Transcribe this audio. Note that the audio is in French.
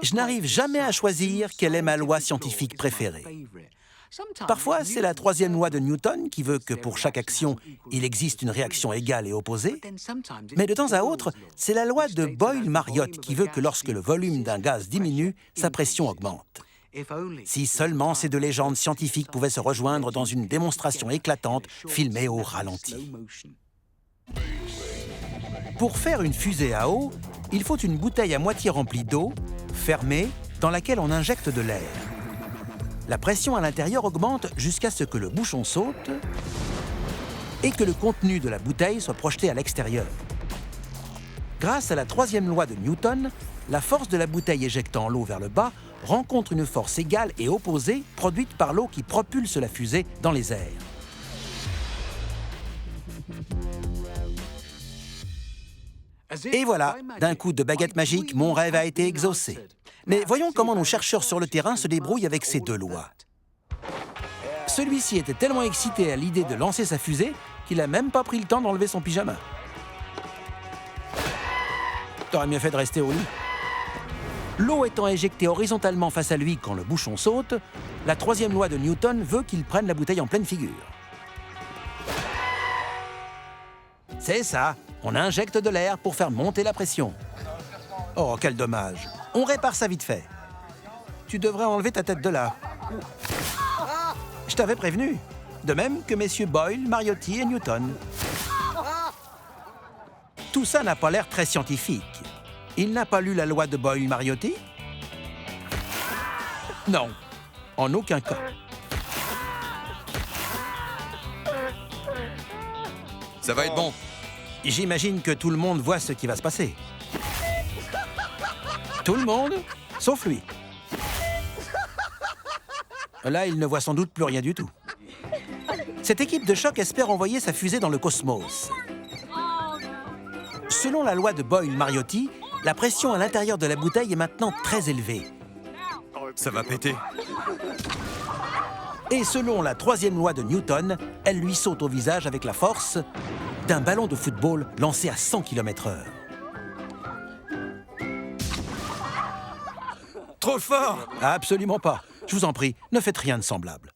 Je n'arrive jamais à choisir quelle est ma loi scientifique préférée. Parfois, c'est la troisième loi de Newton qui veut que pour chaque action, il existe une réaction égale et opposée. Mais de temps à autre, c'est la loi de Boyle-Mariotte qui veut que lorsque le volume d'un gaz diminue, sa pression augmente. Si seulement ces deux légendes scientifiques pouvaient se rejoindre dans une démonstration éclatante filmée au ralenti. Pour faire une fusée à eau, il faut une bouteille à moitié remplie d'eau, fermée, dans laquelle on injecte de l'air. La pression à l'intérieur augmente jusqu'à ce que le bouchon saute et que le contenu de la bouteille soit projeté à l'extérieur. Grâce à la troisième loi de Newton, la force de la bouteille éjectant l'eau vers le bas rencontre une force égale et opposée produite par l'eau qui propulse la fusée dans les airs. Et voilà, d'un coup de baguette magique, mon rêve a été exaucé. Mais voyons comment nos chercheurs sur le terrain se débrouillent avec ces deux lois. Celui-ci était tellement excité à l'idée de lancer sa fusée qu'il n'a même pas pris le temps d'enlever son pyjama. T'aurais mieux fait de rester au lit. L'eau étant éjectée horizontalement face à lui quand le bouchon saute, la troisième loi de Newton veut qu'il prenne la bouteille en pleine figure. C'est ça, on injecte de l'air pour faire monter la pression. Oh, quel dommage. On répare ça vite fait. Tu devrais enlever ta tête de là. Je t'avais prévenu. De même que messieurs Boyle, Mariotti et Newton. Tout ça n'a pas l'air très scientifique. Il n'a pas lu la loi de Boyle-Mariotti? Non, en aucun cas. Ça va être bon. J'imagine que tout le monde voit ce qui va se passer. Tout le monde, sauf lui. Là, il ne voit sans doute plus rien du tout. Cette équipe de choc espère envoyer sa fusée dans le cosmos. Selon la loi de Boyle-Mariotti, la pression à l'intérieur de la bouteille est maintenant très élevée. Ça va péter. Et selon la troisième loi de Newton, elle lui saute au visage avec la force d'un ballon de football lancé à 100 km/h. Trop fort! Absolument pas. Je vous en prie, ne faites rien de semblable.